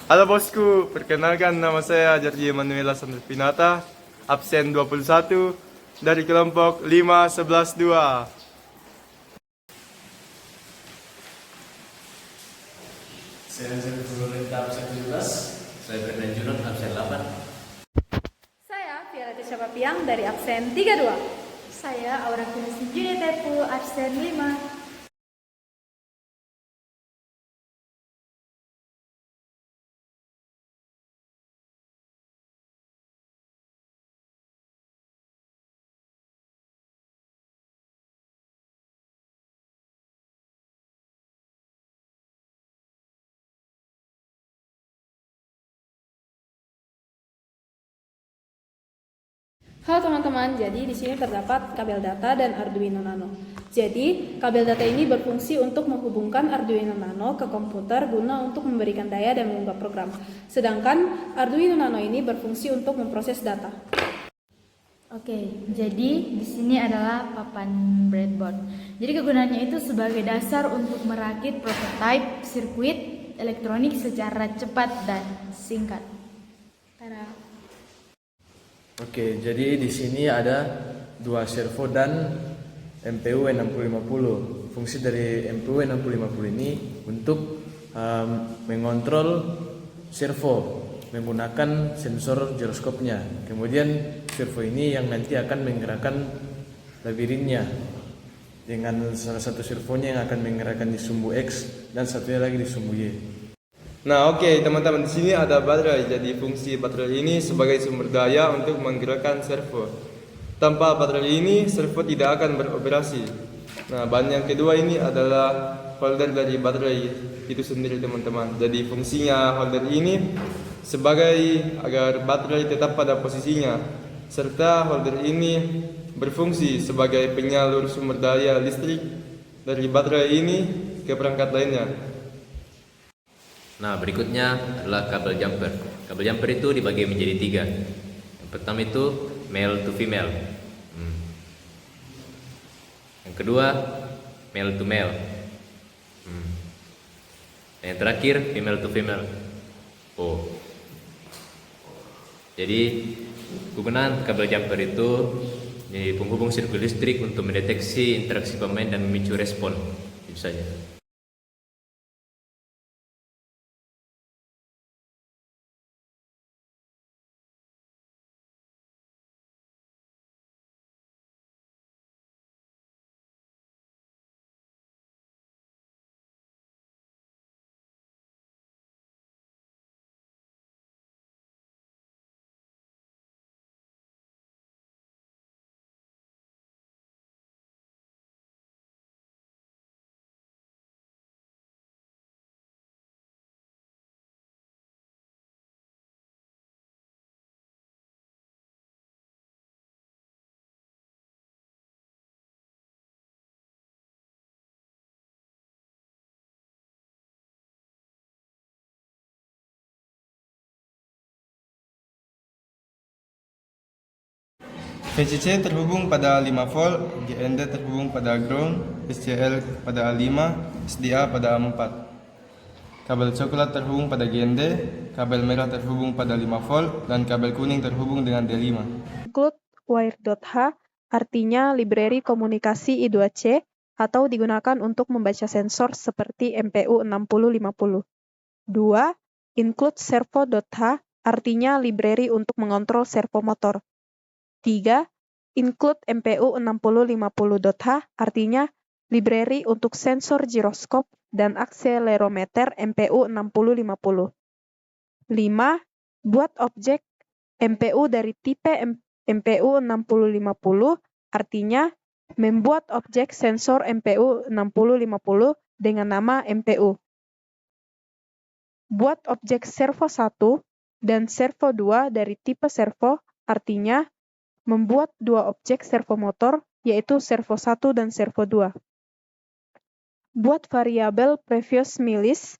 Halo bosku, perkenalkan nama saya Jardi Emanuela Sandra Pinata, absen 21 dari kelompok 5112. Saya Zafrullah absen 17. Saya Bernard Junot absen 8. Saya Violeta Capapiang dari absen 32. Saya Aura Kunasi Junetepu, absen 5. Halo teman-teman, jadi di sini terdapat kabel data dan Arduino Nano. Jadi, kabel data ini berfungsi untuk menghubungkan Arduino Nano ke komputer guna untuk memberikan daya dan mengunggah program. Sedangkan Arduino Nano ini berfungsi untuk memproses data. Oke, jadi di sini adalah papan breadboard. Jadi kegunaannya itu sebagai dasar untuk merakit prototipe sirkuit elektronik secara cepat dan singkat. Tada. Oke, jadi di sini ada dua servo dan MPU 6050. Fungsi dari MPU 6050 ini untuk mengontrol servo menggunakan sensor giroskopnya. Kemudian servo ini yang nanti akan menggerakkan labirinnya dengan salah satu servonya yang akan menggerakkan di sumbu X dan satunya lagi di sumbu Y. Nah, oke teman-teman, di sini ada baterai. Jadi fungsi baterai ini sebagai sumber daya untuk menggerakkan servo. Tanpa baterai ini, servo tidak akan beroperasi. Nah, bahan yang kedua ini adalah holder dari baterai itu sendiri teman-teman. Jadi fungsinya holder ini sebagai agar baterai tetap pada posisinya, serta holder ini berfungsi sebagai penyalur sumber daya listrik dari baterai ini ke perangkat lainnya. Nah, berikutnya adalah kabel jumper. Kabel jumper itu dibagi menjadi 3. Yang pertama itu male to female. Yang kedua male to male. Dan yang terakhir female to female. Jadi penggunaan kabel jumper itu jadi penghubung sirkuit listrik untuk mendeteksi interaksi pemain dan memicu respon. Itu saja. VCC terhubung pada 5 volt, GND terhubung pada ground, SCL pada A5, SDA pada A4. Kabel coklat terhubung pada GND, kabel merah terhubung pada 5 volt, dan kabel kuning terhubung dengan D5. Include wire.h artinya library komunikasi I2C atau digunakan untuk membaca sensor seperti MPU 6050. 2. Include servo.h artinya library untuk mengontrol servo motor. 3. Include MPU 6050.h artinya library untuk sensor giroskop dan akselerometer MPU 6050. 5. Buat objek MPU dari tipe MPU 6050 artinya membuat objek sensor MPU 6050 dengan nama MPU. Buat objek servo 1 dan servo 2 dari tipe servo artinya membuat dua objek servo motor, yaitu servo 1 dan servo 2. Buat variabel previous milis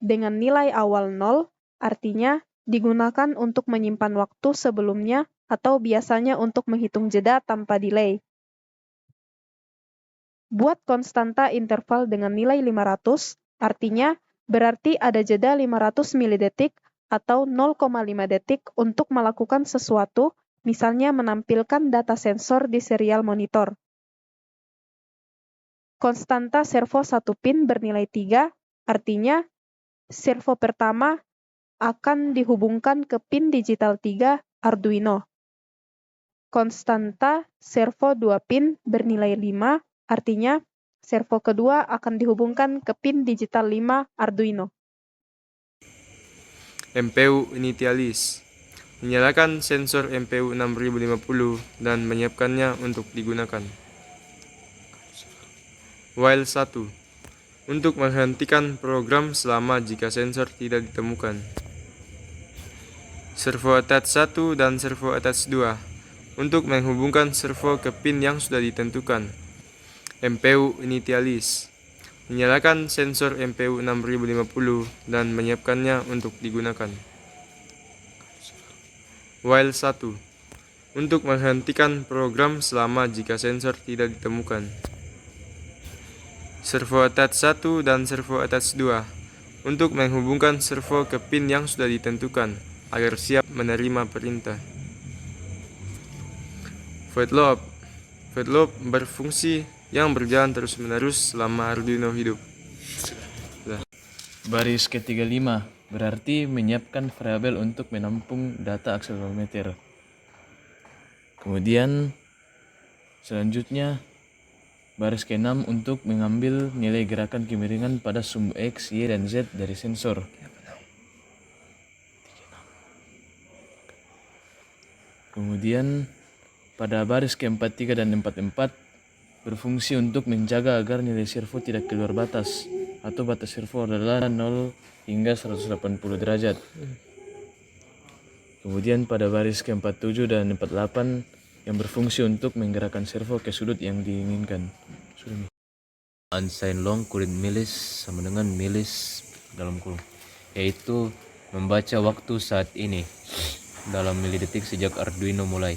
dengan nilai awal 0, artinya digunakan untuk menyimpan waktu sebelumnya atau biasanya untuk menghitung jeda tanpa delay. Buat konstanta interval dengan nilai 500, artinya berarti ada jeda 500 milidetik atau 0,5 detik untuk melakukan sesuatu, misalnya menampilkan data sensor di serial monitor. Konstanta servo 1 pin bernilai 3, artinya servo pertama akan dihubungkan ke pin digital 3 Arduino. Konstanta servo 2 pin bernilai 5, artinya servo kedua akan dihubungkan ke pin digital 5 Arduino. MPU initialis. Menyalakan sensor MPU 6050 dan menyiapkannya untuk digunakan. While 1. Untuk menghentikan program selama jika sensor tidak ditemukan. Servo attach 1 dan servo attach 2. Untuk menghubungkan servo ke pin yang sudah ditentukan. MPU initialis. Menyalakan sensor MPU 6050 dan menyiapkannya untuk digunakan. While 1. Untuk menghentikan program selama jika sensor tidak ditemukan. Servo attach 1 dan servo attach 2 untuk menghubungkan servo ke pin yang sudah ditentukan agar siap menerima perintah. Void loop. Void loop berfungsi yang berjalan terus-menerus selama Arduino hidup. Baris ke-35 berarti menyiapkan variabel untuk menampung data akselerometer. Kemudian selanjutnya baris ke-6 untuk mengambil nilai gerakan kemiringan pada sumbu X, Y, dan Z dari sensor. Kemudian pada baris ke-43 dan 44 berfungsi untuk menjaga agar nilai servo tidak keluar batas atau batas servo adalah 0 hingga 180 derajat. Kemudian pada baris ke-47 dan 48 yang berfungsi untuk menggerakkan servo ke sudut yang diinginkan. Unsigned long current milis sama dengan milis dalam kurung, yaitu membaca waktu saat ini dalam milidetik sejak Arduino mulai.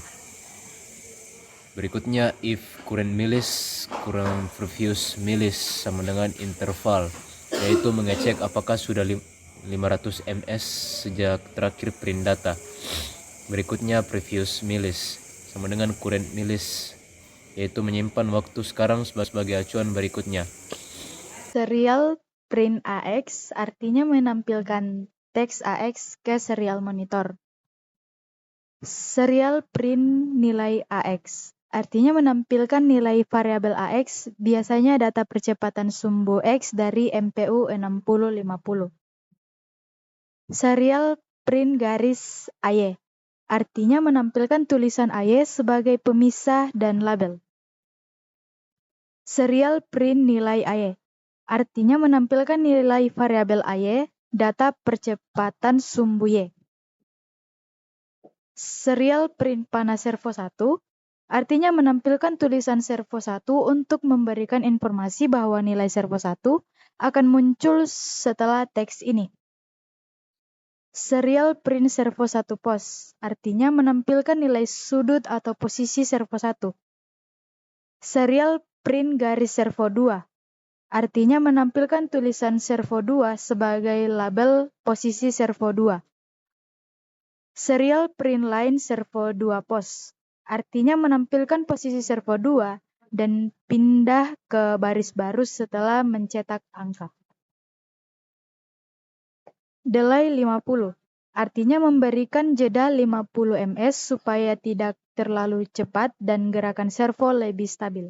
Berikutnya if current milis kurang previous milis sama dengan interval, yaitu mengecek apakah sudah 500 ms sejak terakhir print data. Berikutnya previous milis sama dengan current milis, yaitu menyimpan waktu sekarang sebagai acuan berikutnya. Serial print AX artinya menampilkan teks AX ke serial monitor. Serial print nilai AX artinya menampilkan nilai variabel AX, biasanya data percepatan sumbu X dari MPU 6050. Serial print garis AY artinya menampilkan tulisan AY sebagai pemisah dan label. Serial print nilai AY artinya menampilkan nilai variabel AY, data percepatan sumbu Y. Serial print panah servo 1 artinya menampilkan tulisan servo 1 untuk memberikan informasi bahwa nilai servo 1 akan muncul setelah teks ini. Serial print servo 1 pos artinya menampilkan nilai sudut atau posisi servo 1. Serial print garis servo 2 artinya menampilkan tulisan servo 2 sebagai label posisi servo 2. Serial print line servo 2 pos artinya menampilkan posisi servo 2 dan pindah ke baris baru setelah mencetak angka. Delay 50 artinya memberikan jeda 50 ms supaya tidak terlalu cepat dan gerakan servo lebih stabil.